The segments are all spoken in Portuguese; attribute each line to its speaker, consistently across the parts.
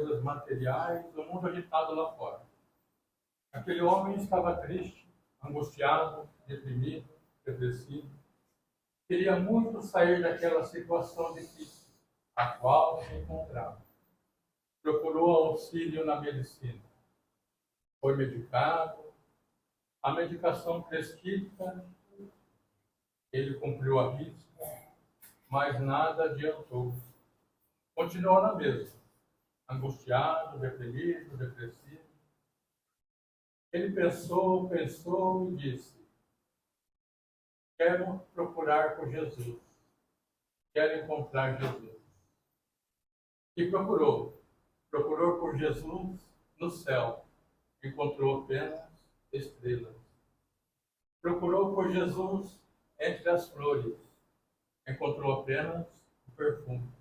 Speaker 1: coisas materiais, do mundo agitado lá fora. Aquele homem estava triste, angustiado, deprimido, depressivo. Queria muito sair daquela situação difícil, a qual se encontrava. Procurou auxílio na medicina. Foi medicado. A medicação prescrita, ele cumpriu a risca, mas nada adiantou. Continuou na mesma, angustiado, deprimido, depressivo. Ele pensou e disse: quero procurar por Jesus. Quero encontrar Jesus. E procurou por Jesus no céu. Encontrou apenas estrelas. Procurou por Jesus entre as flores. Encontrou apenas o perfume.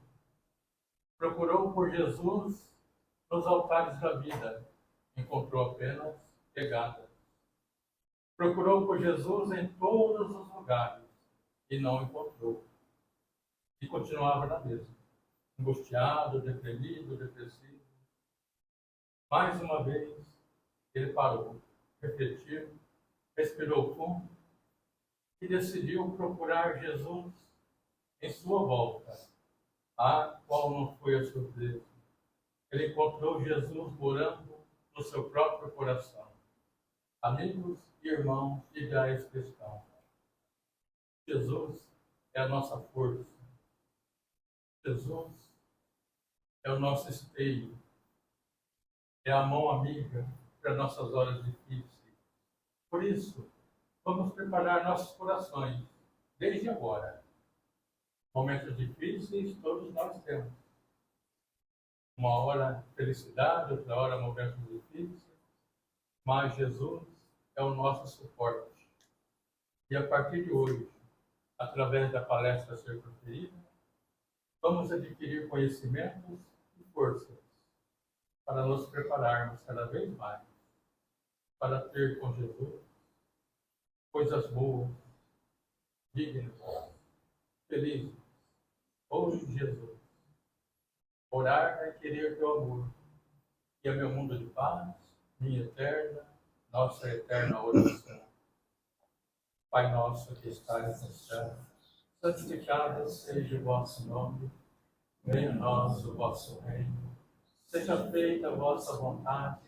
Speaker 1: Procurou por Jesus nos altares da vida. Encontrou apenas pegadas. Procurou por Jesus em todos os lugares e não encontrou. E continuava na mesma, angustiado, deprimido, depressivo. Mais uma vez, ele parou, refletiu, respirou fundo e decidiu procurar Jesus em sua volta, a qual não foi a surpresa. Ele encontrou Jesus morando no seu próprio coração. Amigos e irmãos ideais cristãos, Jesus é a nossa força. Jesus é o nosso esteio. É a mão amiga para nossas horas difíceis. Por isso, vamos preparar nossos corações, desde agora. Momentos difíceis todos nós temos. Uma hora felicidade, outra hora momentos difíceis. Mas Jesus é o nosso suporte. E a partir de hoje, através da palestra a ser proferida, vamos adquirir conhecimentos e forças para nos prepararmos cada vez mais para ter com Jesus coisas boas, dignas, felizes. Hoje, Jesus, orar é querer teu amor, que é meu mundo de paz, minha eterna, nossa eterna oração. Pai nosso que estás no céu, santificado seja o vosso nome, venha a nós o vosso reino, seja feita a vossa vontade,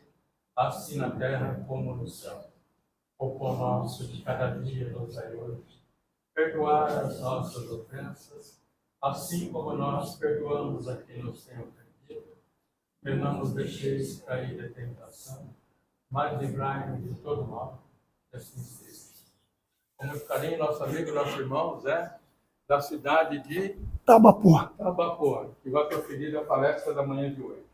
Speaker 1: assim na terra como no céu. O pão nosso de cada dia nos dai hoje. Perdoar as nossas ofensas, assim como nós perdoamos a quem nos tem ofendido. E não nos deixeis cair da tentação, mas livrai-nos de todo mal. Assim seja. Com muito carinho, nosso amigo, nosso irmão Zé, da cidade de
Speaker 2: Tabapuã,
Speaker 1: que vai proferir a palestra da manhã de hoje.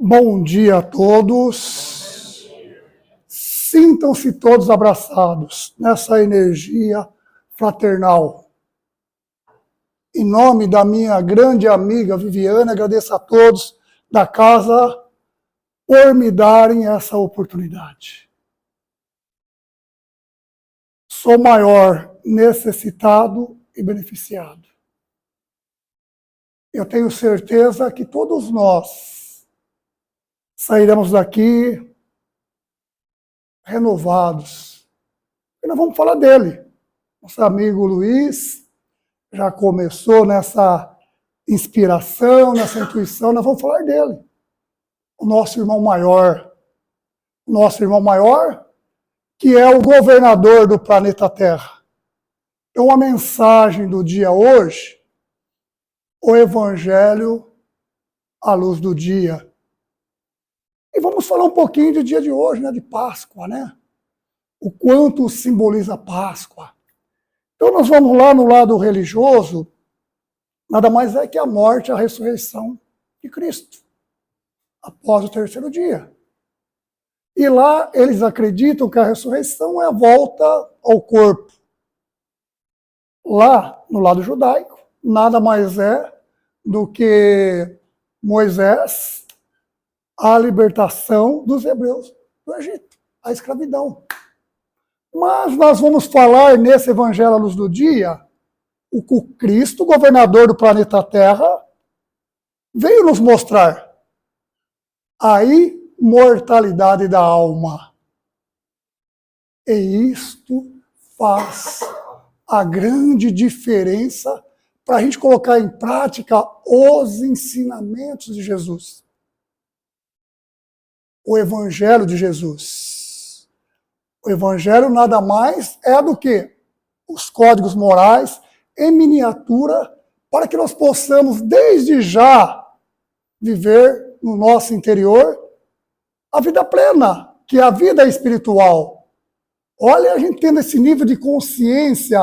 Speaker 2: bom dia a todos. Sintam-se todos abraçados nessa energia fraternal. Em nome da minha grande amiga Viviane, agradeço a todos da casa por me darem essa oportunidade. Sou maior necessitado e beneficiado. Eu tenho certeza que todos nós sairemos daqui renovados. E nós vamos falar dele. Nosso amigo Luiz já começou nessa inspiração, nessa intuição, nós vamos falar dele. O nosso irmão maior, que é o governador do planeta Terra. Então, a mensagem do dia hoje, o Evangelho à luz do dia. E vamos falar um pouquinho do dia de hoje, né, de Páscoa, né? O quanto simboliza a Páscoa. Então, nós vamos lá no lado religioso, nada mais é que a morte e a ressurreição de Cristo, após o terceiro dia. E lá eles acreditam que a ressurreição é a volta ao corpo. lá no lado judaico, nada mais é do que Moisés, a libertação dos hebreus do Egito, a escravidão. Mas nós vamos falar nesse Evangelho à Luz do Dia, o Cristo, governador do planeta Terra, veio nos mostrar a imortalidade da alma. E isto faz a grande diferença para a gente colocar em prática os ensinamentos de Jesus. O Evangelho de Jesus. O Evangelho nada mais é do que os códigos morais em miniatura para que nós possamos, desde já, viver no nosso interior a vida plena, que é a vida espiritual. Olha, a gente tendo esse nível de consciência,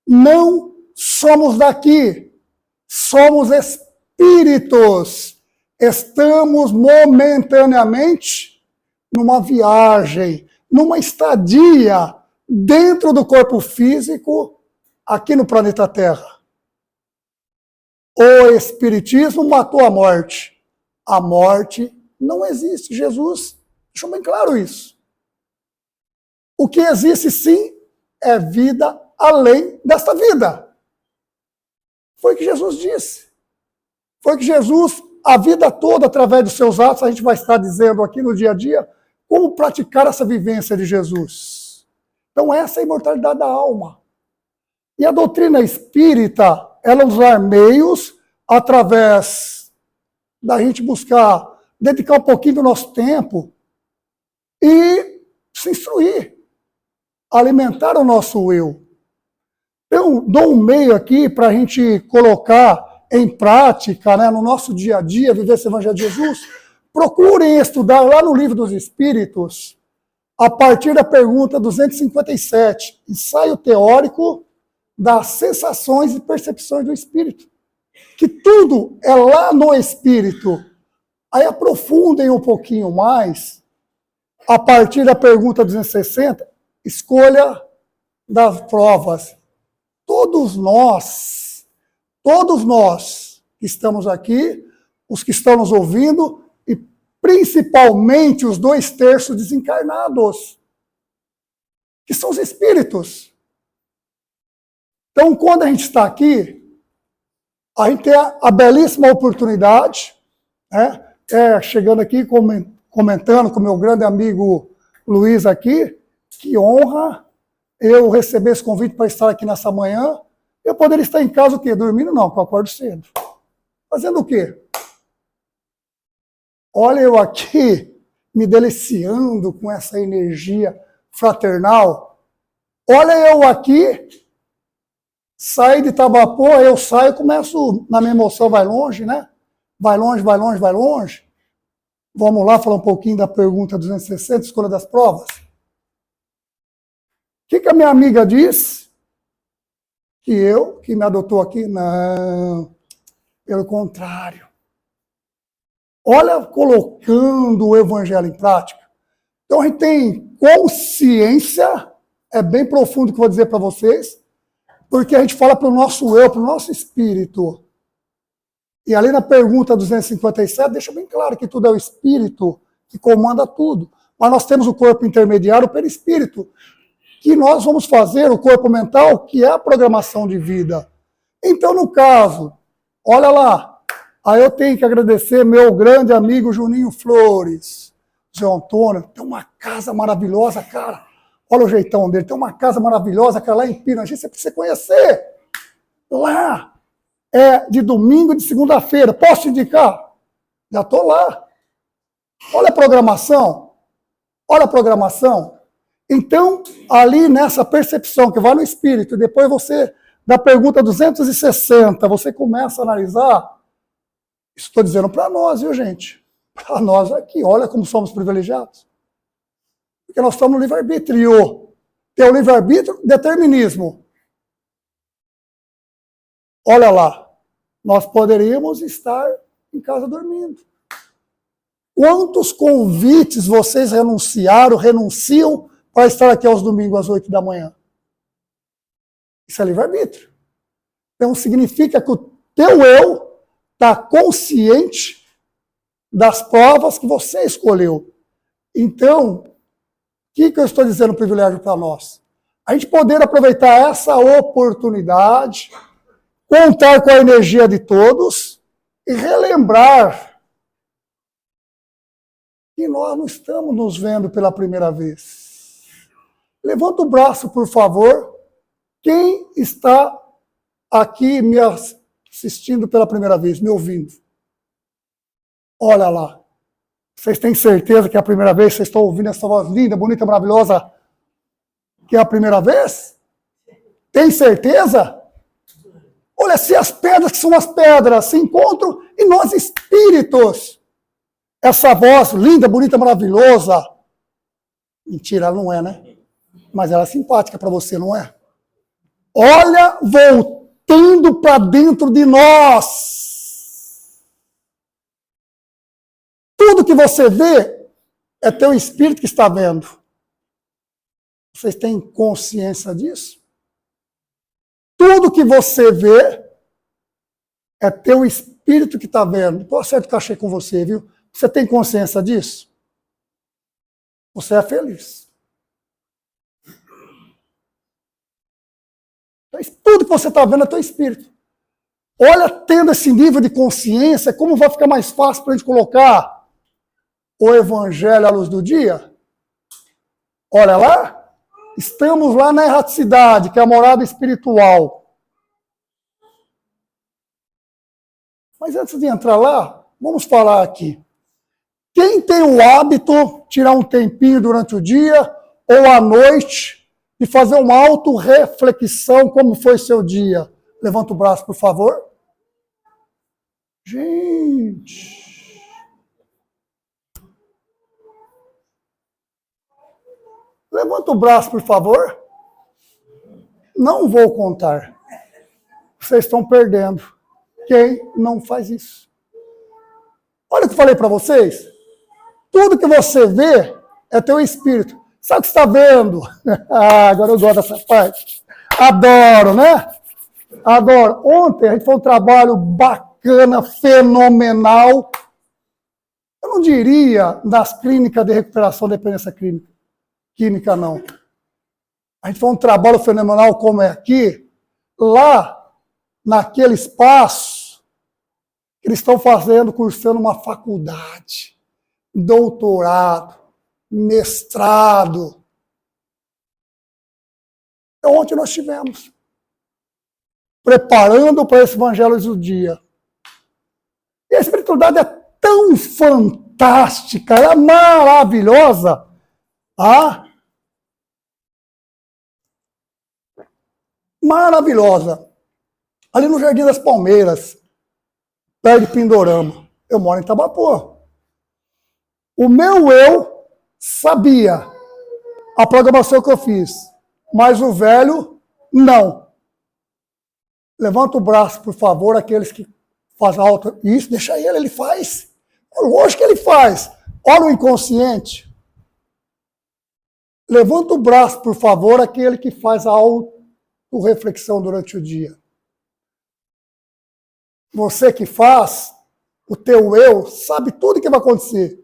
Speaker 2: não somos daqui, somos espíritos. Estamos momentaneamente numa viagem, numa estadia dentro do corpo físico aqui no planeta Terra. O Espiritismo matou a morte. A morte não existe. Jesus deixou bem claro isso. O que existe, sim, é vida além desta vida. Foi o que Jesus disse. Foi o que Jesus, a vida toda, através dos seus atos, a gente vai estar dizendo aqui no dia a dia, como praticar essa vivência de Jesus. Então, essa é a imortalidade da alma. E a doutrina espírita, ela usar meios através da gente buscar, dedicar um pouquinho do nosso tempo e se instruir, alimentar o nosso eu. Eu dou um meio aqui para a gente colocar em prática, né, no nosso dia a dia, viver esse Evangelho de Jesus. Procurem estudar lá no Livro dos Espíritos, a partir da pergunta 257, ensaio teórico das sensações e percepções do espírito. Que tudo é lá no espírito. Aí aprofundem um pouquinho mais, a partir da pergunta 260, escolha das provas. Todos nós que estamos aqui, os que estão nos ouvindo, e principalmente os 2/3 desencarnados, que são os espíritos. Então, quando a gente está aqui, a gente tem a belíssima oportunidade, né, chegando aqui, comentando com meu grande amigo Luiz aqui, que honra eu receber esse convite para estar aqui nessa manhã. Eu poderia estar em casa o quê? Dormindo? Não, porque eu acordo cedo. Fazendo o quê? Olha eu aqui, me deliciando com essa energia fraternal. Olha eu aqui, saí de Itabapoa, eu saio, começo, na minha emoção vai longe, né? Vai longe, vai longe, vai longe. Vamos lá falar um pouquinho da pergunta 260, escolha das provas. O que a minha amiga disse? Que me adotou aqui? Não, pelo contrário. Olha, colocando o Evangelho em prática. Então a gente tem consciência, é bem profundo o que eu vou dizer para vocês, porque a gente fala para o nosso eu, para o nosso espírito. E ali na pergunta 257, deixa bem claro que tudo é o espírito que comanda tudo. Mas nós temos o corpo intermediário, o perispírito, que nós vamos fazer, o corpo mental, que é a programação de vida. Então, no caso, olha lá, aí eu tenho que agradecer meu grande amigo Juninho Flores, Zé Antônio, tem uma casa maravilhosa, cara. Olha o jeitão dele, tem uma casa maravilhosa, cara, lá em Pirangi, você precisa conhecer. Lá, é de domingo e de segunda-feira. Posso te indicar? Já estou lá. Olha a programação. Olha a programação. Então, ali nessa percepção que vai no espírito, depois você, da pergunta 260, você começa a analisar. Isso estou dizendo para nós, viu, gente? Para nós aqui. Olha como somos privilegiados. Porque nós estamos no livre-arbítrio. Tem o livre-arbítrio, determinismo. Olha lá, nós poderíamos estar em casa dormindo. Quantos convites vocês renunciam para estar aqui aos domingos às 8 da manhã? Isso é livre-arbítrio. Então significa que o teu eu está consciente das provas que você escolheu. Então, o que eu estou dizendo privilégio para nós? A gente poder aproveitar essa oportunidade, contar com a energia de todos e relembrar que nós não estamos nos vendo pela primeira vez. Levanta o braço, por favor. Quem está aqui me assistindo pela primeira vez, me ouvindo? Olha lá. Vocês têm certeza que é a primeira vez que vocês estão ouvindo essa voz linda, bonita, maravilhosa? Que é a primeira vez? Tem certeza? Olha, se as pedras que são as pedras se encontram em nós espíritos. Essa voz linda, bonita, maravilhosa. Mentira, ela não é, né? Mas ela é simpática para você, não é? Olha, voltando para dentro de nós. Tudo que você vê é teu espírito que está vendo. Vocês têm consciência disso? Tudo que você vê é teu espírito que está vendo. Estou acerto cachê com você, viu? Você tem consciência disso? Você é feliz. Tudo que você está vendo é teu espírito. Olha, tendo esse nível de consciência, como vai ficar mais fácil para a gente colocar o Evangelho à luz do dia? Olha lá, estamos lá na erraticidade, que é a morada espiritual. Mas antes de entrar lá, vamos falar aqui. Quem tem o hábito, tirar um tempinho durante o dia ou à noite, de fazer uma autorreflexão, como foi seu dia? Levanta o braço, por favor. Gente... Levanta o braço, por favor. Não vou contar. Vocês estão perdendo. Quem não faz isso? Olha o que eu falei para vocês. Tudo que você vê é teu espírito. Sabe o que você está vendo? Agora eu gosto dessa parte. Adoro, né? Adoro. Ontem a gente foi um trabalho bacana, fenomenal. Eu não diria nas clínicas de recuperação de dependência química, não. A gente faz um trabalho fenomenal como é aqui, lá, naquele espaço, eles estão fazendo, cursando uma faculdade, doutorado, mestrado. Então, ontem nós tivemos, preparando para esse Evangelho do dia. E a espiritualidade é tão fantástica, é maravilhosa. Maravilhosa. Ali no Jardim das Palmeiras, perto de Pindorama. Eu moro em Tabapuã. O meu eu sabia a programação que eu fiz, mas o velho não. Levanta o braço, por favor, aqueles que fazem alta. Isso, deixa ele faz. Lógico que ele faz. Olha o inconsciente. Levanta o braço, por favor, aquele que faz a autorreflexão durante o dia. Você que faz, o teu eu sabe tudo o que vai acontecer.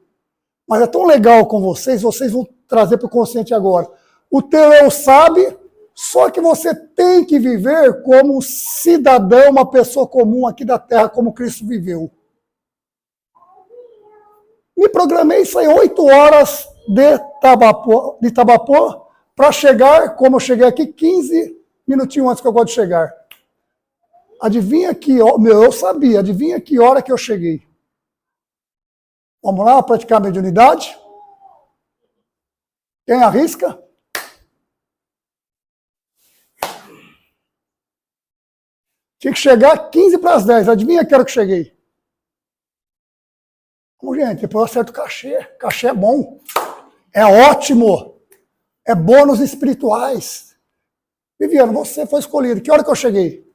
Speaker 2: Mas é tão legal com vocês vão trazer para o consciente agora. O teu eu sabe, só que você tem que viver como cidadão, uma pessoa comum aqui da Terra, como Cristo viveu. Me programei, saí 8 horas de Tabapuã para chegar, como eu cheguei aqui, 15 minutinhos antes que eu gosto de chegar. Adivinha que hora, eu sabia, adivinha que hora que eu cheguei. Vamos lá praticar a mediunidade? Quem arrisca? Tinha que chegar 15 para as 10. Adivinha que hora que eu cheguei? Bom, gente, depois eu acerto o cachê. Cachê é bom. É ótimo. É bônus espirituais. Viviane, você foi escolhido. Que hora que eu cheguei?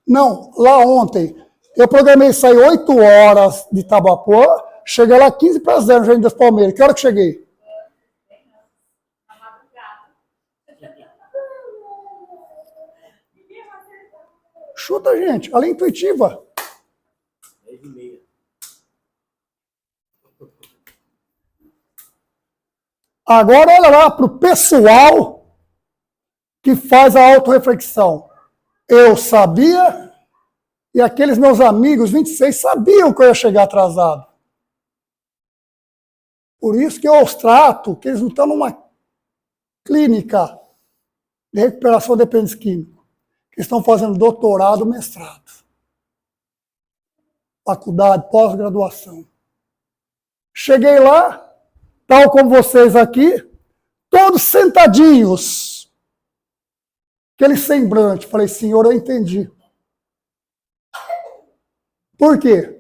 Speaker 2: Não, lá ontem. Eu programei sair 8 horas de Tabapuã, cheguei lá 15 para 0 no Jardim das Palmeiras. Que hora que eu cheguei? Chuta, gente. A linha intuitiva.
Speaker 3: 10h30.
Speaker 2: Agora, olha lá para o pessoal que faz a autorreflexão. Eu sabia e aqueles meus amigos, 26, sabiam que eu ia chegar atrasado. Por isso que eu os trato, que eles não estão numa clínica de recuperação de dependentes químicos. Que estão fazendo doutorado, mestrado. Faculdade, pós-graduação. Cheguei lá, tal como vocês aqui, todos sentadinhos. Aquele semblante. Falei, senhor, eu entendi. Por quê?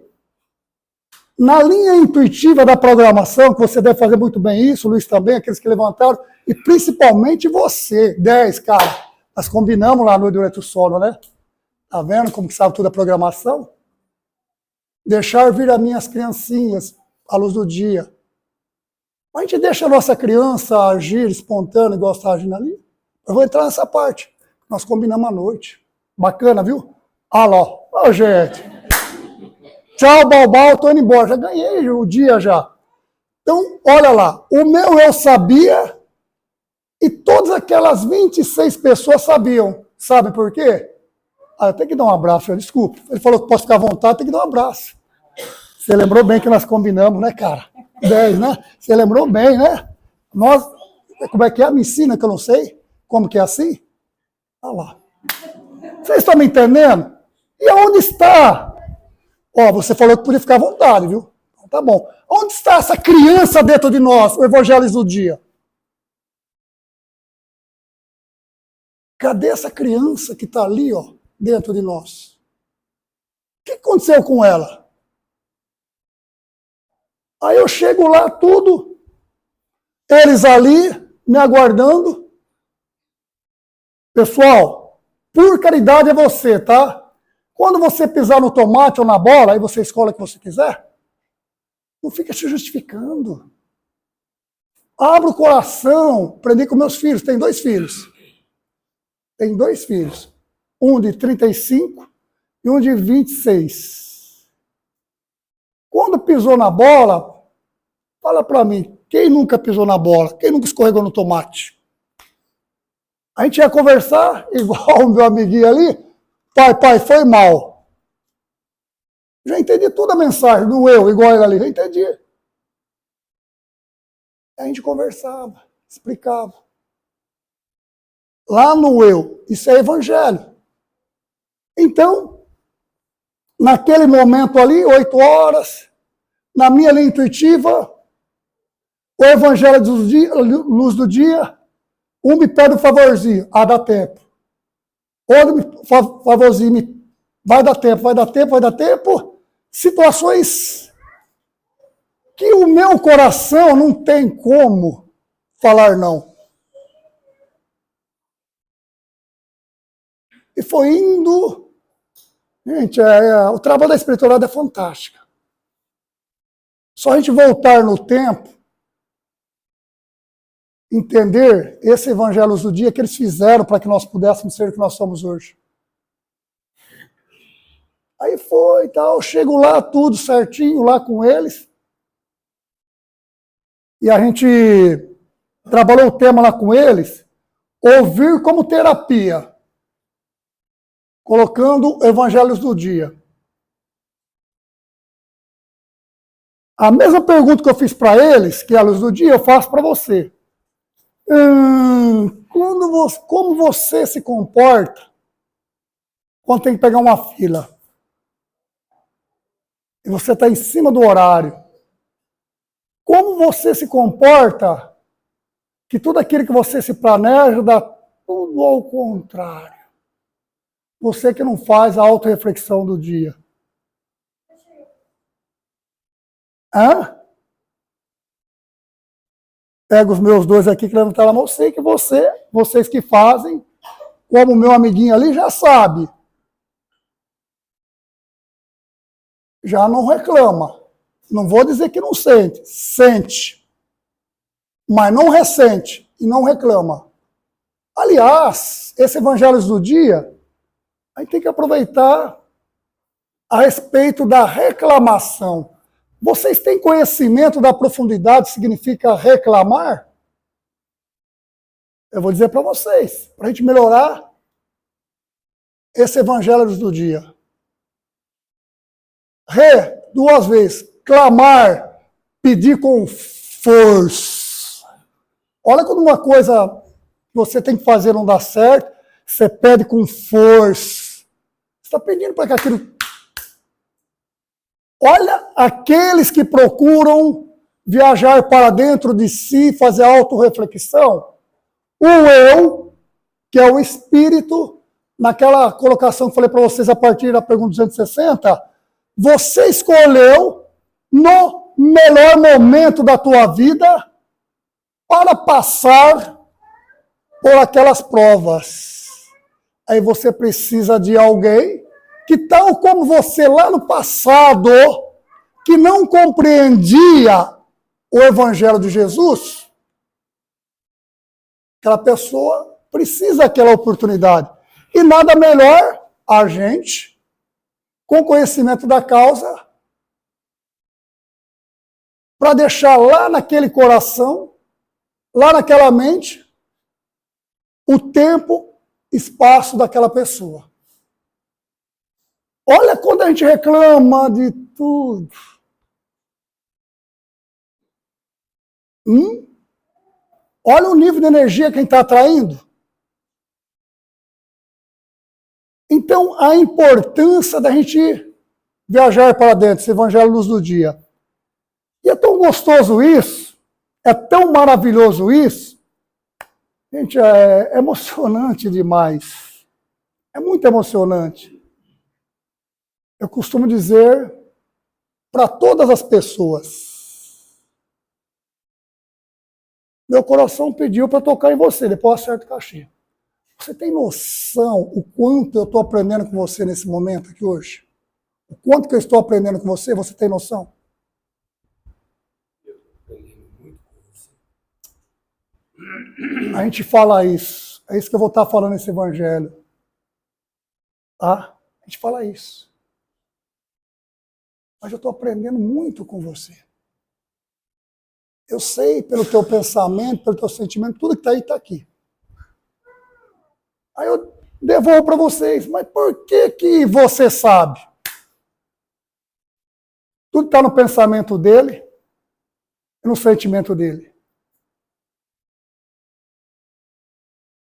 Speaker 2: Na linha intuitiva da programação, que você deve fazer muito bem isso, o Luiz também, aqueles que levantaram, e principalmente você, 10, cara. Nós combinamos lá no Durante o Sono, né? Tá vendo como que sabe toda a programação? Deixar vir as minhas criancinhas à luz do dia. A gente deixa a nossa criança agir espontânea, igual está agindo ali. Eu vou entrar nessa parte. Nós combinamos à noite. Bacana, viu? Ah lá, ó, gente. Tchau, Balbal, tô indo embora. Já ganhei o dia já. Então, olha lá. O meu eu sabia e todas aquelas 26 pessoas sabiam. Sabe por quê? Ah, eu tenho que dar um abraço, desculpa. Ele falou que posso ficar à vontade, tem que dar um abraço. Você lembrou bem que nós combinamos, né, cara? 10, né? Você lembrou bem, né? Nós, como é que é? Me ensina que eu não sei. Como que é assim? Olha lá. Vocês estão me entendendo? E aonde está? Ó, você falou que podia ficar à vontade, viu? Então, tá bom. Onde está essa criança dentro de nós, o Evangelho do Dia? Cadê essa criança que está ali, ó, dentro de nós? O que aconteceu com ela? Aí eu chego lá, tudo, eles ali, me aguardando. Pessoal, por caridade é você, tá? Quando você pisar no tomate ou na bola, aí você escolhe o que você quiser, não fica se justificando. Abra o coração. Aprendi com meus filhos, tem 2 filhos. Tem 2 filhos. Um de 35 e um de 26. Quando pisou na bola, fala para mim, quem nunca pisou na bola? Quem nunca escorregou no tomate? A gente ia conversar, igual o meu amiguinho ali, pai, foi mal. Já entendi toda a mensagem do eu, igual ele ali, já entendi. A gente conversava, explicava. Lá no eu, isso é evangelho. Então, naquele momento ali, 8 horas, na minha linha intuitiva, o Evangelho do dia, luz do dia, um me pede um favorzinho, dá tempo. Outro favorzinho, vai dar tempo. Situações que o meu coração não tem como falar não. E foi indo. Gente, o trabalho da espiritualidade é fantástico. Só a gente voltar no tempo, entender esse evangelho do dia que eles fizeram para que nós pudéssemos ser o que nós somos hoje. Aí foi e tal, chego lá, tudo certinho, lá com eles. E a gente trabalhou o tema lá com eles, ouvir como terapia, colocando evangelhos do dia. A mesma pergunta que eu fiz para eles, que é a luz do dia, eu faço para você. Como você se comporta quando tem que pegar uma fila? E você está em cima do horário. Como você se comporta que tudo aquilo que você se planeja dá tudo ao contrário? Você que não faz a autorreflexão do dia. Hã? Pega os meus 2 aqui que levantaram a mão. Eu sei que vocês que fazem, como o meu amiguinho ali, já sabe. Já não reclama. Não vou dizer que não sente. Sente. Mas não ressente e não reclama. Aliás, esse Evangelho do Dia, A gente tem que aproveitar a respeito da reclamação. Vocês têm conhecimento da profundidade que significa reclamar? Eu vou dizer para vocês, para a gente melhorar esse evangelho do dia. Duas vezes. Clamar, pedir com força. Olha quando uma coisa que você tem que fazer não dá certo, você pede com força. Você está pedindo para que aquilo... Olha aqueles que procuram viajar para dentro de si, fazer autorreflexão. O eu, que é o espírito, naquela colocação que falei para vocês a partir da pergunta 260, você escolheu no melhor momento da tua vida para passar por aquelas provas. Aí você precisa de alguém que, tal como você lá no passado, que não compreendia o Evangelho de Jesus, aquela pessoa precisa daquela oportunidade. E nada melhor a gente, com conhecimento da causa, para deixar lá naquele coração, lá naquela mente, o tempo, espaço daquela pessoa. Olha quando a gente reclama de tudo. Olha o nível de energia que a gente está atraindo. Então, a importância da gente viajar para dentro, esse Evangelho Luz do Dia. E é tão gostoso isso, é tão maravilhoso isso. Gente, é emocionante demais. É muito emocionante. Eu costumo dizer para todas as pessoas, meu coração pediu para tocar em você, depois acerto o cachê. Você tem noção o quanto eu estou aprendendo com você nesse momento aqui hoje? O quanto que eu estou aprendendo com você, você tem noção? A gente fala isso. É isso que eu vou estar falando nesse evangelho. Tá? A gente fala isso. Mas eu estou aprendendo muito com você. Eu sei pelo teu pensamento, pelo teu sentimento, tudo que está aí está aqui. Aí eu devolvo para vocês, mas por que que você sabe? Tudo está no pensamento dele e no sentimento dele.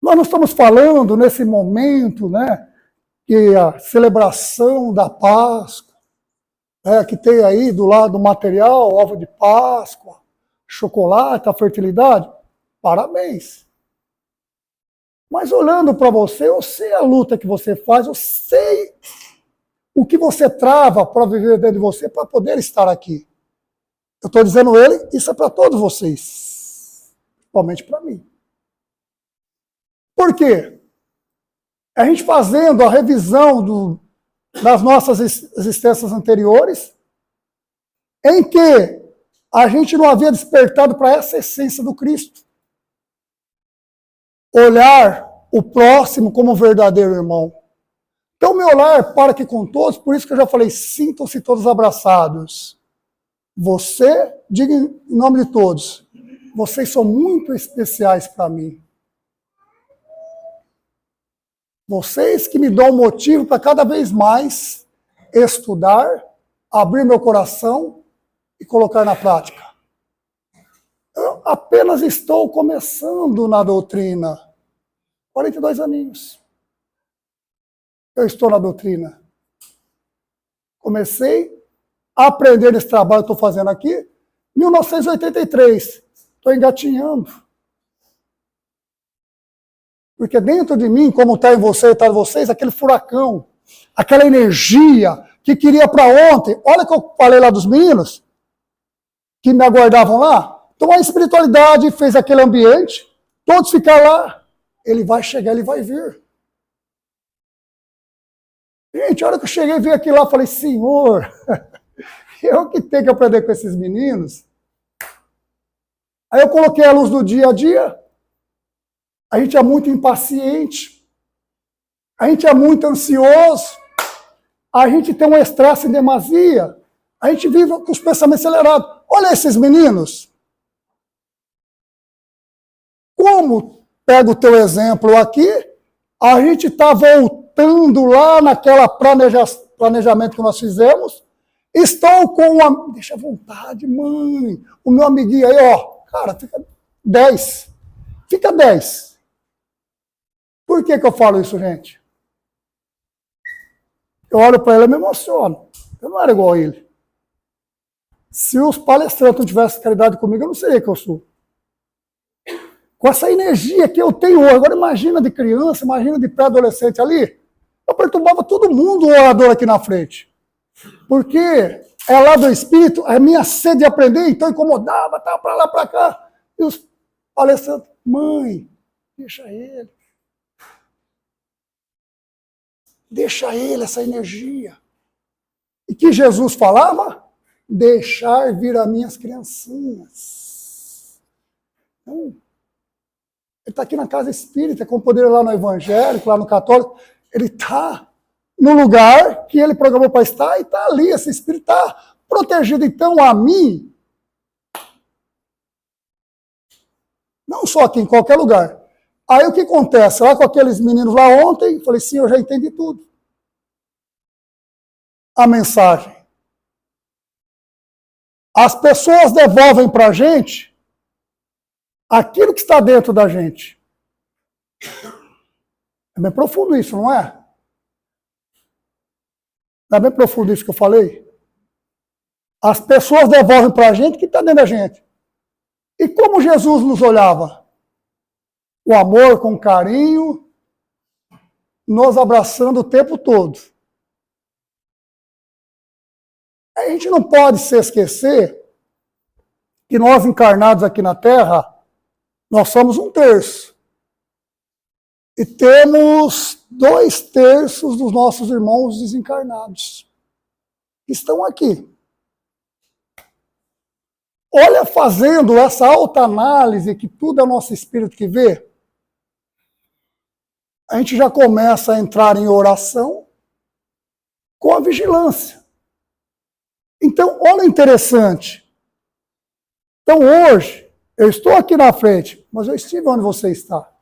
Speaker 2: Nós não estamos falando nesse momento, né, que a celebração da Páscoa, que tem aí do lado material, ovo de Páscoa, chocolate, a fertilidade, parabéns. Mas olhando para você, eu sei a luta que você faz, eu sei o que você trava para viver dentro de você, para poder estar aqui. Eu estou dizendo ele, isso é para todos vocês, principalmente para mim. Por quê? A gente fazendo a revisão das nossas existências anteriores, em que a gente não havia despertado para essa essência do Cristo. Olhar o próximo como verdadeiro irmão. Então, meu lar para aqui com todos, por isso que eu já falei, sintam-se todos abraçados. Você, diga em nome de todos, vocês são muito especiais para mim. Vocês que me dão motivo para cada vez mais estudar, abrir meu coração e colocar na prática. Eu apenas estou começando na doutrina. 42 aninhos. Eu estou na doutrina. Comecei a aprender nesse trabalho que estou fazendo aqui em 1983. Estou engatinhando. Porque dentro de mim, como está em você e está em vocês, aquele furacão, aquela energia que queria para ontem. Olha o que eu falei lá dos meninos, que me aguardavam lá. Então a espiritualidade fez aquele ambiente, todos ficaram lá. Ele vai chegar, ele vai vir. Gente, a hora que eu cheguei, vi aquilo lá, falei, Senhor, eu que tenho que aprender com esses meninos. Aí eu coloquei a luz do dia a dia. A gente é muito impaciente. A gente é muito ansioso, a gente tem um estresse em demasia, a gente vive com os pensamentos acelerados. Olha esses meninos. Como, pega o teu exemplo aqui, a gente está voltando lá naquela planejamento que nós fizemos, estou com uma... Deixa à vontade, mãe. O meu amiguinho aí, ó, cara, fica 10. Fica 10. Por que eu falo isso, gente? Eu olho para ele e me emociono. Eu não era igual a ele. Se os palestrantes não tivessem caridade comigo, eu não seria que eu sou. Com essa energia que eu tenho hoje, agora imagina de criança, imagina de pré-adolescente ali, eu perturbava todo mundo, o orador aqui na frente. Porque é lá do espírito, a minha sede de aprender, então incomodava, estava para lá, para cá. E os palestrantes, mãe, deixa ele. Deixa ele, essa energia. E que Jesus falava? Deixar vir as minhas criancinhas. Então, ele está aqui na casa espírita, com poder lá no evangélico, lá no católico. Ele está no lugar que ele programou para estar e está ali. Esse espírito está protegido. Então, a mim, não só aqui, em qualquer lugar. Aí o que acontece? Lá com aqueles meninos lá ontem, falei, sim, eu já entendi tudo. A mensagem. As pessoas devolvem para a gente aquilo que está dentro da gente. É bem profundo isso, não é? Não é bem profundo isso que eu falei? As pessoas devolvem para a gente o que está dentro da gente. E como Jesus nos olhava? O amor com carinho, nos abraçando o tempo todo. A gente não pode se esquecer que nós encarnados aqui na Terra, nós somos 1/3. E temos 2/3 dos nossos irmãos desencarnados. Que estão aqui. Olha, fazendo essa autoanálise, que tudo é o nosso espírito que vê, a gente já começa a entrar em oração com a vigilância. Então, olha interessante. Então, hoje, eu estou aqui na frente, mas eu estive onde você está.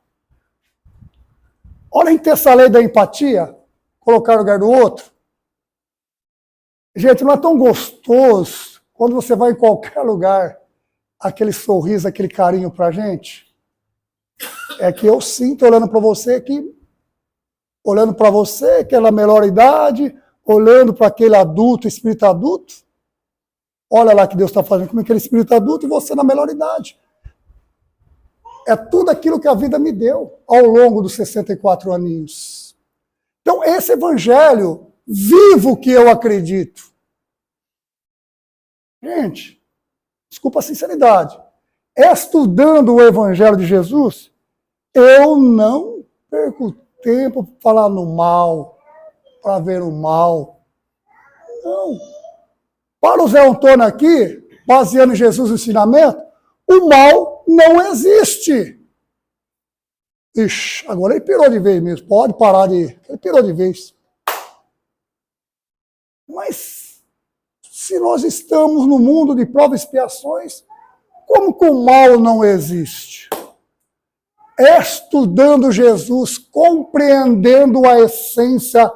Speaker 2: Olha a essa lei da empatia, colocar no lugar do outro. Gente, não é tão gostoso quando você vai em qualquer lugar, aquele sorriso, aquele carinho pra gente? É que eu sinto olhando para você que aquela melhor idade, olhando para aquele adulto, espírito adulto. Olha lá que Deus está fazendo com aquele espírito adulto e você na melhor idade. É tudo aquilo que a vida me deu ao longo dos 64 aninhos. Então, esse evangelho vivo que eu acredito. Gente, desculpa a sinceridade. Estudando o evangelho de Jesus, eu não perco tempo para falar no mal, para ver o mal. Não. Para o Zé Antônio aqui, baseando em Jesus o ensinamento, o mal não existe. Ixi, agora ele pirou de vez mesmo. Pode parar de... Ele pirou de vez. Mas, se nós estamos no mundo de provas e expiações, como que o mal não existe? Estudando Jesus, compreendendo a essência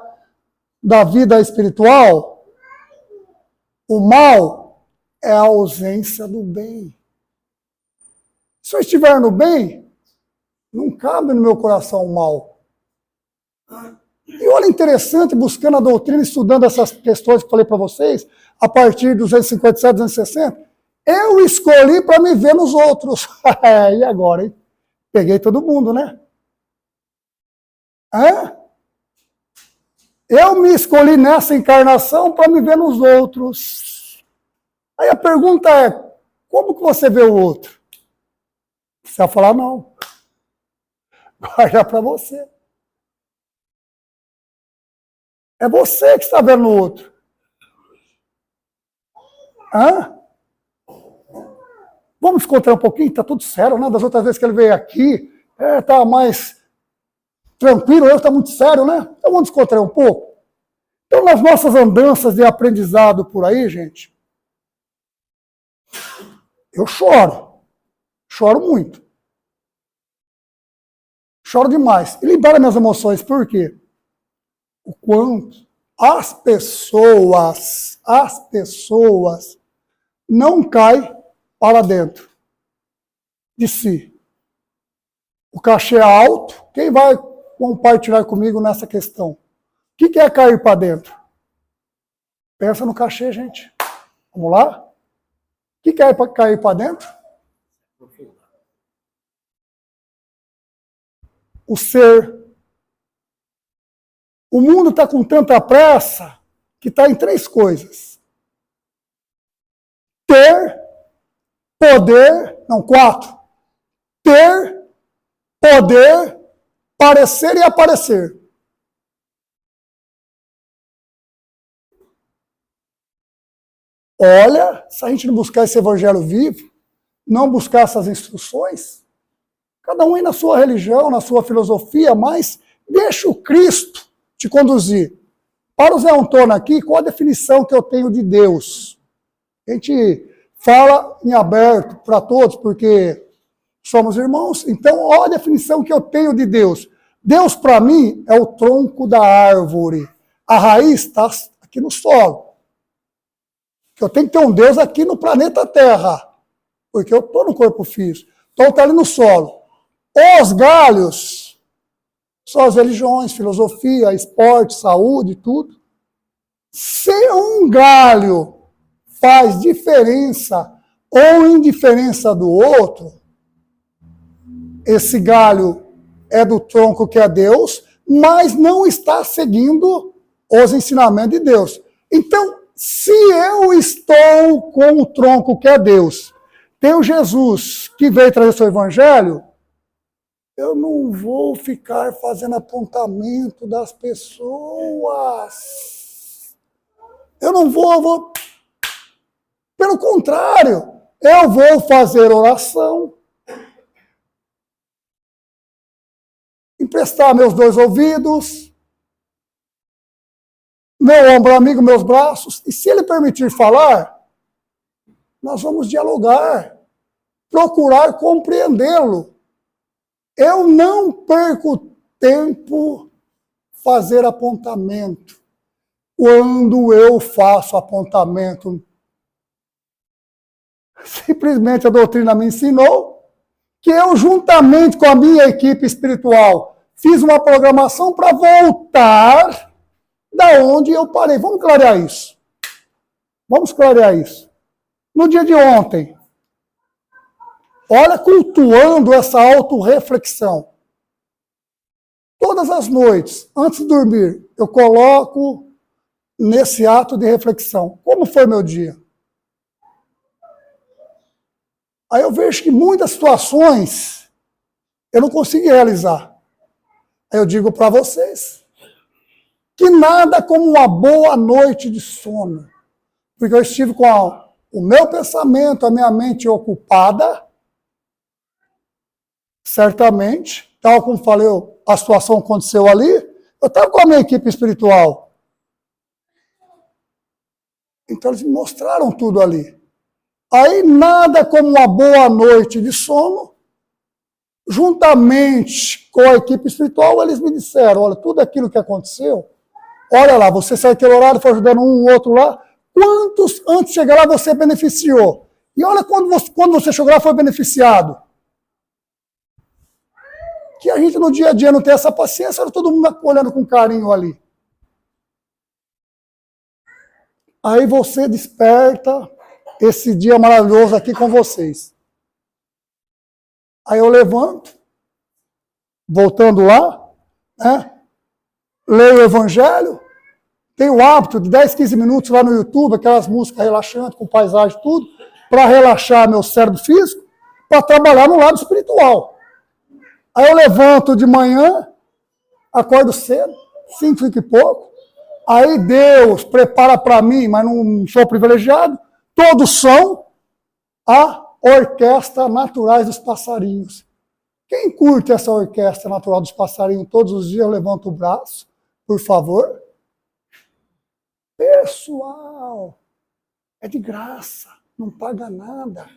Speaker 2: da vida espiritual, o mal é a ausência do bem. Se eu estiver no bem, não cabe no meu coração o mal. E olha, interessante, buscando a doutrina, estudando essas questões que eu falei para vocês, a partir dos 257, 260, eu escolhi para me ver nos outros. E agora, hein? Peguei todo mundo, né? Eu me escolhi nessa encarnação para me ver nos outros. Aí a pergunta é, como que você vê o outro? Você vai falar, não. Guarda para você. É você que está vendo no outro. Vamos encontrar um pouquinho? Está tudo sério, né? Das outras vezes que ele veio aqui, tá mais tranquilo, hoje está muito sério, né? Então vamos descontrair um pouco. Então, nas nossas andanças de aprendizado por aí, gente, eu choro. Choro muito. Choro demais. E libera minhas emoções. Por quê? O quanto as pessoas não caem para dentro de si. O cachê é alto. Quem vai compartilhar comigo nessa questão? O que é cair para dentro? Pensa no cachê, gente. Vamos lá? O que é cair para dentro? O ser. O mundo está com tanta pressa que está em 3 coisas. Ter, poder, não, 4. Ter, poder, parecer e aparecer. Olha, se a gente não buscar esse evangelho vivo, não buscar essas instruções, cada um aí na sua religião, na sua filosofia, mas deixa o Cristo te conduzir. Para o Zé Antônio aqui, qual a definição que eu tenho de Deus? A gente fala em aberto para todos, porque somos irmãos. Então, olha a definição que eu tenho de Deus. Deus, para mim, é o tronco da árvore. A raiz está aqui no solo. Eu tenho que ter um Deus aqui no planeta Terra, porque eu estou no corpo físico. Então, está ali no solo. Os galhos são as religiões, filosofia, esporte, saúde, tudo. Se um galho faz diferença ou indiferença do outro, esse galho é do tronco que é Deus, mas não está seguindo os ensinamentos de Deus. Então, se eu estou com o tronco que é Deus, tenho Jesus que veio trazer seu evangelho, eu não vou ficar fazendo apontamento das pessoas. Eu não vou. Pelo contrário, eu vou fazer oração, emprestar meus 2 ouvidos, meu ombro amigo, meus braços, e se ele permitir falar, nós vamos dialogar, procurar compreendê-lo. Eu não perco tempo fazer apontamento. Quando eu faço apontamento, simplesmente a doutrina me ensinou que eu, juntamente com a minha equipe espiritual, fiz uma programação para voltar da onde eu parei. Vamos clarear isso. Vamos clarear isso. No dia de ontem, olha, cultuando essa autorreflexão. Todas as noites, antes de dormir, eu coloco nesse ato de reflexão. Como foi meu dia? Aí eu vejo que muitas situações eu não consegui realizar. Aí eu digo para vocês que nada como uma boa noite de sono. Porque eu estive com o meu pensamento, a minha mente ocupada, certamente, tal como falei, a situação aconteceu ali, eu estava com a minha equipe espiritual. Então eles me mostraram tudo ali. Aí nada como uma boa noite de sono, juntamente com a equipe espiritual, eles me disseram, olha, tudo aquilo que aconteceu, olha lá, você saiu aquele horário, foi ajudando um outro lá, quantos antes de chegar lá você beneficiou? E olha quando você chegou lá foi beneficiado. Que a gente no dia a dia não tem essa paciência, olha todo mundo olhando com carinho ali. Aí você desperta esse dia maravilhoso aqui com vocês. Aí eu levanto, voltando lá, né? Leio o evangelho, tenho o hábito de 10, 15 minutos lá no YouTube, aquelas músicas relaxantes, com paisagem, tudo, para relaxar meu cérebro físico, para trabalhar no lado espiritual. Aí eu levanto de manhã, acordo cedo, 5 e pouco, aí Deus prepara para mim, mas não sou privilegiado, todo som, a orquestra naturais dos passarinhos. Quem curte essa orquestra natural dos passarinhos todos os dias, levanta o braço, por favor. Pessoal, é de graça, não paga nada.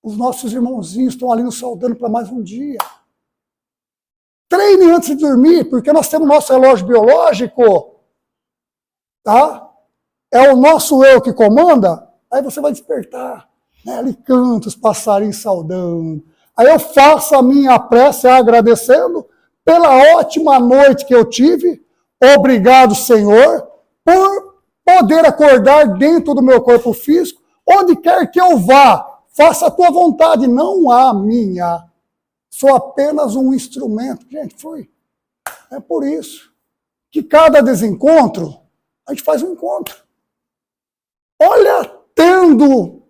Speaker 2: Os nossos irmãozinhos estão ali nos saudando para mais um dia. Treine antes de dormir, porque nós temos nosso relógio biológico, tá? É o nosso eu que comanda, aí você vai despertar. Né? Ali canta os passarinhos saudando. Aí eu faço a minha prece agradecendo pela ótima noite que eu tive. Obrigado, Senhor, por poder acordar dentro do meu corpo físico, onde quer que eu vá. Faça a tua vontade, não a minha. Sou apenas um instrumento. Gente, foi. É por isso que cada desencontro, a gente faz um encontro. Olha, tendo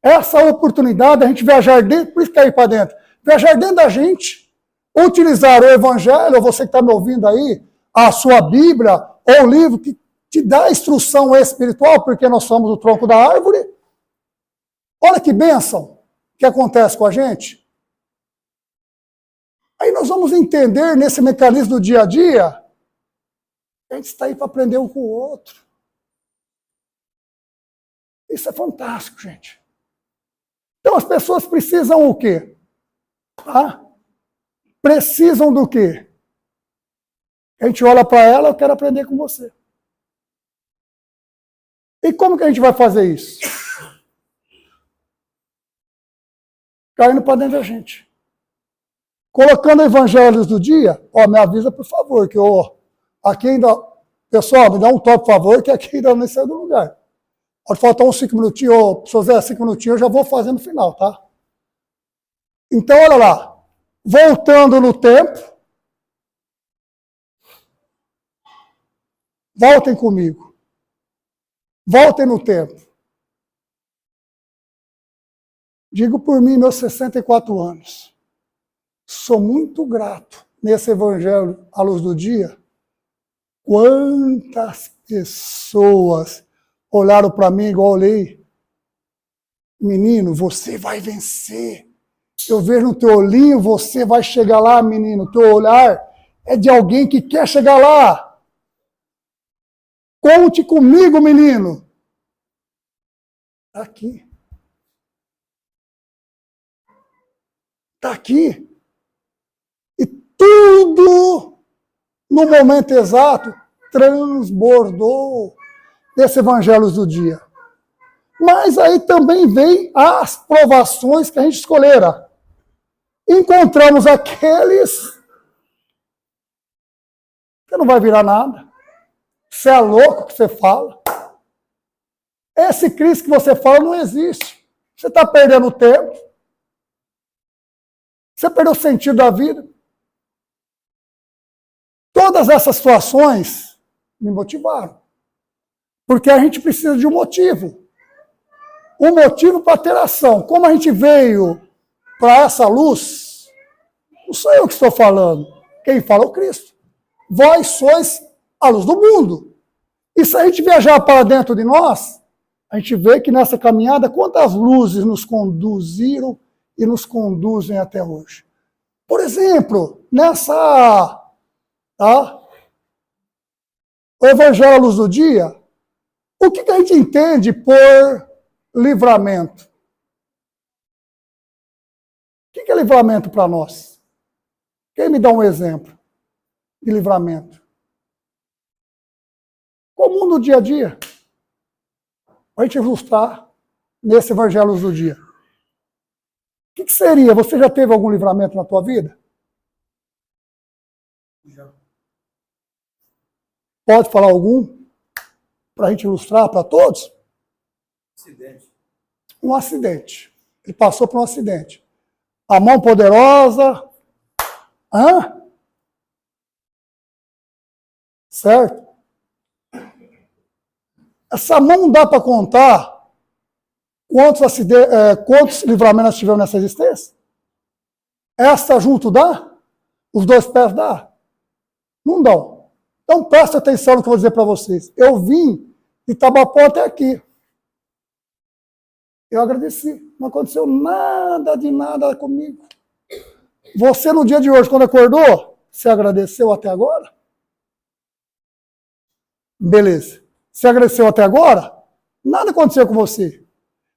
Speaker 2: essa oportunidade, a gente viajar dentro, por isso cair para dentro, viajar dentro da gente, utilizar o Evangelho, ou você que está me ouvindo aí, a sua Bíblia, ou o livro que te dá instrução espiritual, porque nós somos o tronco da árvore. Olha que bênção que acontece com a gente. Aí nós vamos entender nesse mecanismo do dia a dia, a gente está aí para aprender um com o outro. Isso é fantástico, gente. Então as pessoas precisam o quê? Tá? Precisam do quê? A gente olha para ela, eu quero aprender com você. E como que a gente vai fazer isso? Caindo para dentro da gente. Colocando evangelhos do dia, ó, me avisa, por favor, que eu aqui ainda... Pessoal, me dá um toque, por favor, que aqui ainda não saiu do lugar. Pode faltar uns 5 minutinhos, ô, se Zé, 5 minutinhos, eu já vou fazer no final, tá? Então, olha lá. Voltando no tempo. Voltem comigo. Voltem no tempo. Digo por mim, meus 64 anos. Sou muito grato nesse evangelho à luz do dia. Quantas pessoas olharam para mim igual eu olhei. Menino, você vai vencer. Eu vejo no teu olhinho, você vai chegar lá, menino. O teu olhar é de alguém que quer chegar lá. Conte comigo, menino. Está aqui. Está aqui. E tudo, no momento exato, transbordou desse evangelho do dia. Mas aí também vem as provações que a gente escolhera. Encontramos aqueles que não vai virar nada. Você é louco que você fala. Esse Cristo que você fala não existe. Você está perdendo tempo. Você perdeu o sentido da vida. Todas essas situações me motivaram. Porque a gente precisa de um motivo. Um motivo para ter ação. Como a gente veio para essa luz, não sou eu que estou falando. Quem fala é o Cristo. Vós sois a luz do mundo. E se a gente viajar para dentro de nós, a gente vê que nessa caminhada, quantas luzes nos conduziram e nos conduzem até hoje. Por exemplo, nessa... Tá? O Evangelho à luz do dia, o que a gente entende por livramento? O que é livramento para nós? Quem me dá um exemplo de livramento? Comum no dia a dia. Para a gente ilustrar nesse Evangelho à luz do dia. O que seria? Você já teve algum livramento na tua vida?
Speaker 3: Já.
Speaker 2: Pode falar algum? Para a gente ilustrar para todos?
Speaker 3: Acidente.
Speaker 2: Um acidente. Ele passou por um acidente. A mão poderosa. Hã? Certo? Essa mão não dá para contar quantos livramentos nós tivemos nessa existência? Esta junto dá? Os 2 pés dá? Não dão. Então presta atenção no que eu vou dizer para vocês. Eu vim de Itabapó até aqui. Eu agradeci. Não aconteceu nada de nada comigo. Você no dia de hoje, quando acordou, você agradeceu até agora? Beleza. Você agradeceu até agora? Nada aconteceu com você.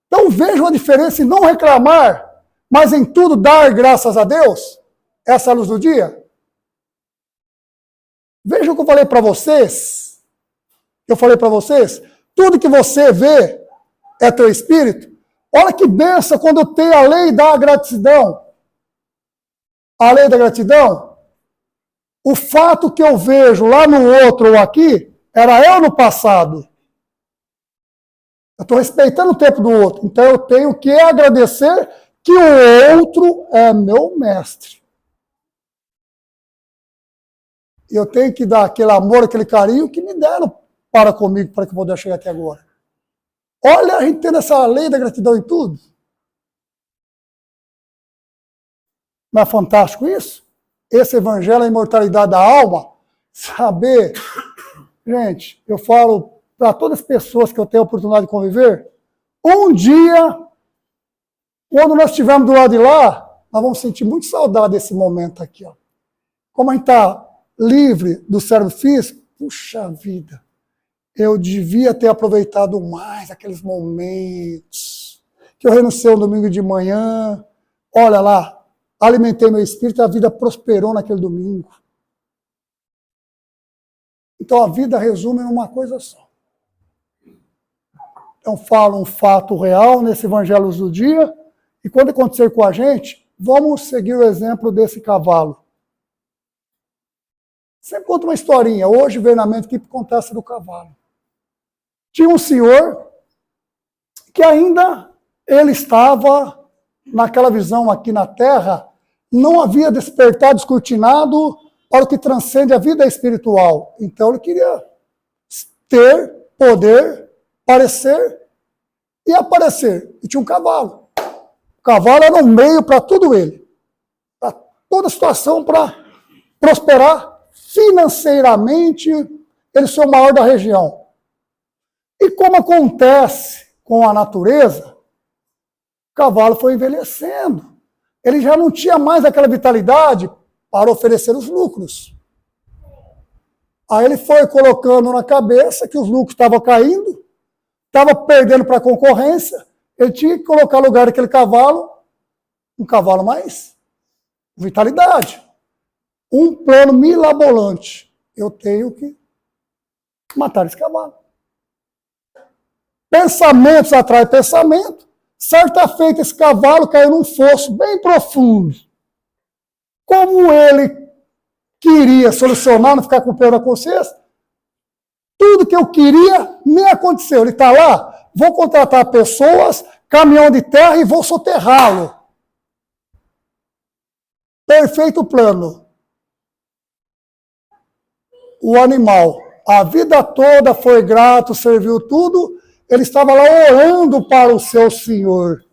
Speaker 2: Então vejam a diferença em não reclamar, mas em tudo dar graças a Deus. Essa é a luz do dia. Vejam o que eu falei para vocês. Tudo que você vê é teu espírito. Olha que benção quando tem a lei da gratidão. A lei da gratidão. O fato que eu vejo lá no outro ou aqui, era eu no passado. Eu estou respeitando o tempo do outro. Então eu tenho que agradecer que o outro é meu mestre. E eu tenho que dar aquele amor, aquele carinho que me deram para comigo, para que eu pudesse chegar até agora. Olha, a gente tendo essa lei da gratidão em tudo. Não é fantástico isso? Esse evangelho, a imortalidade da alma, saber... Gente, eu falo para todas as pessoas que eu tenho a oportunidade de conviver, um dia, quando nós estivermos do lado de lá, nós vamos sentir muito saudade desse momento aqui. Ó. Como a gente está livre do cérebro físico, puxa vida, eu devia ter aproveitado mais aqueles momentos que eu renunciei um domingo de manhã, olha lá, alimentei meu espírito, a vida prosperou naquele domingo. Então a vida resume em uma coisa só. Então falo um fato real nesse Evangelho do Dia, e quando acontecer com a gente, vamos seguir o exemplo desse cavalo. Sempre conta uma historinha, hoje veio na mente que contasse do cavalo. Tinha um senhor que ainda ele estava naquela visão aqui na Terra, não havia despertado, descortinado para o que transcende a vida espiritual. Então ele queria ter poder, parecer e aparecer. E tinha um cavalo. O cavalo era um meio para tudo ele. Para toda situação, para prosperar financeiramente, ele ser o maior da região. E como acontece com a natureza, o cavalo foi envelhecendo. Ele já não tinha mais aquela vitalidade para oferecer os lucros. Aí ele foi colocando na cabeça que os lucros estavam caindo, estava perdendo para a concorrência, ele tinha que colocar no lugar daquele cavalo, um cavalo mais vitalidade. Um plano mirabolante. Eu tenho que matar esse cavalo. Pensamentos atraem pensamento. Certa feita, esse cavalo caiu num fosso bem profundo. Como ele queria solucionar, não ficar com o pé na consciência, tudo que eu queria me aconteceu. Ele está lá, vou contratar pessoas, caminhão de terra e vou soterrá-lo. Perfeito plano. O animal, a vida toda foi grato, serviu tudo, ele estava lá orando para o seu Senhor.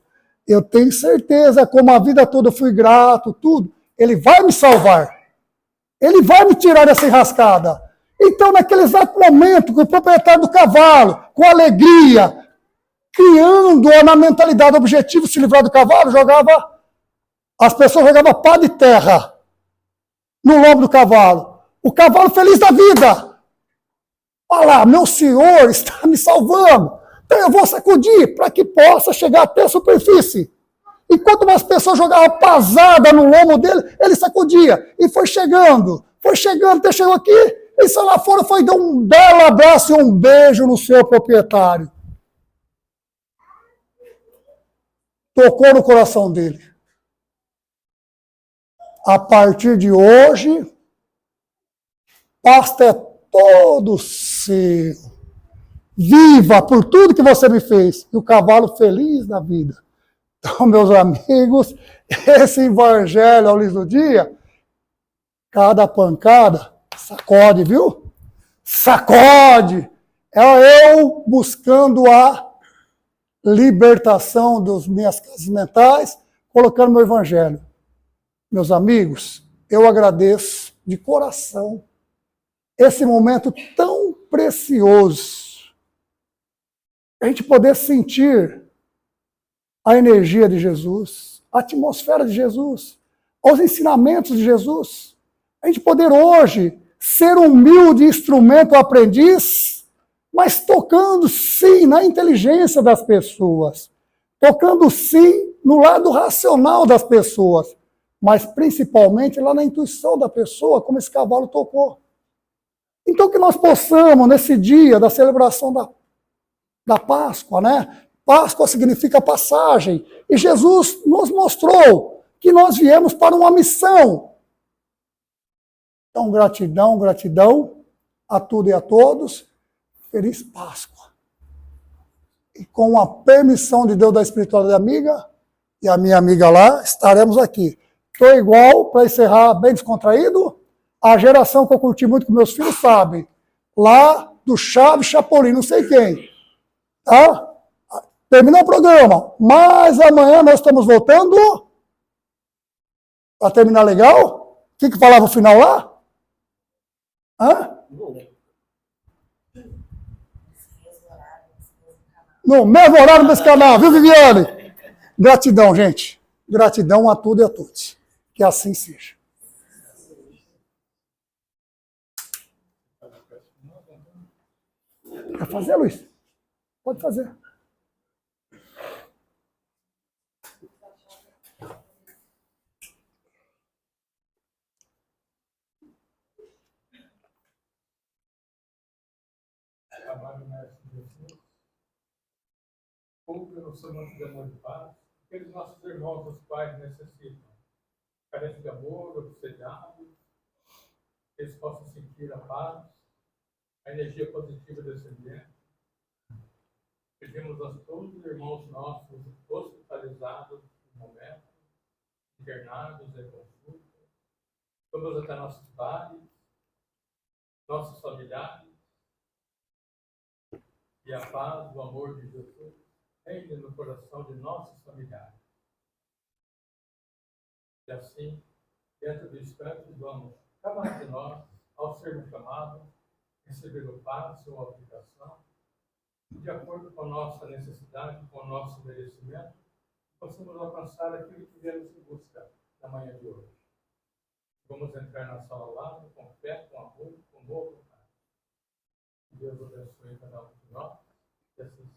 Speaker 2: Eu tenho certeza, como a vida toda eu fui grato, tudo, ele vai me salvar. Ele vai me tirar dessa enrascada. Então, naquele exato momento, que o proprietário do cavalo, com alegria, criando na mentalidade o objetivo de se livrar do cavalo, as pessoas jogavam pá de terra no lombo do cavalo. O cavalo feliz da vida. Olha lá, meu senhor está me salvando. Então eu vou sacudir para que possa chegar até a superfície. Enquanto umas pessoas jogavam pasada no lombo dele, ele sacudia. E foi chegando, até chegou aqui. Ele saiu lá fora, foi dar um belo abraço e um beijo no seu proprietário. Tocou no coração dele. A partir de hoje, pasto é todo seu. Viva por tudo que você me fez. E o cavalo feliz da vida. Então, meus amigos, esse evangelho ao luz do dia, cada pancada, sacode, viu? Sacode! É eu buscando a libertação das minhas casas mentais, colocando meu evangelho. Meus amigos, eu agradeço de coração esse momento tão precioso. A gente poder sentir a energia de Jesus, a atmosfera de Jesus, aos ensinamentos de Jesus. A gente poder hoje ser um humilde instrumento aprendiz, mas tocando sim na inteligência das pessoas, tocando sim no lado racional das pessoas, mas principalmente lá na intuição da pessoa, como esse cavalo tocou. Então que nós possamos, nesse dia da celebração da Páscoa, né? Páscoa significa passagem, e Jesus nos mostrou que nós viemos para uma missão. Então, gratidão, gratidão a tudo e a todos. Feliz Páscoa. E com a permissão de Deus da espiritualidade amiga, e a minha amiga lá, estaremos aqui. Estou igual, para encerrar bem descontraído, a geração que eu curti muito com meus filhos sabe, lá do Chaves Chapolin, não sei quem. Tá? Terminou o programa, mas amanhã nós estamos voltando para terminar legal. O que falava o final lá? Hã? No mesmo horário desse canal, viu, Viviane? Gratidão, gente. Gratidão a tudo e a todos. Que assim seja. Quer fazer, Luiz? Pode fazer.
Speaker 1: Amado Mestre Jesus, cumpra no seu manto de amor e paz, aqueles nossos irmãos, os pais necessitam, carentes de amor, obsediados, que eles possam sentir a paz, a energia positiva desse ambiente. Pedimos a todos os irmãos nossos hospitalizados no momento, internados em consulta, vamos até nossos pais, nossos familiares, e a paz, o amor de Jesus reine no coração de nossos familiares. E assim, dentro do instante, vamos, cada um de nós, ao sermos chamados, receber o passe ou a aplicação, de acordo com a nossa necessidade, com o nosso merecimento, possamos alcançar aquilo que viemos em busca na manhã de hoje. Vamos entrar na sala lá, com fé, com amor, com boa vontade. Deus abençoe cada um de nós. E assim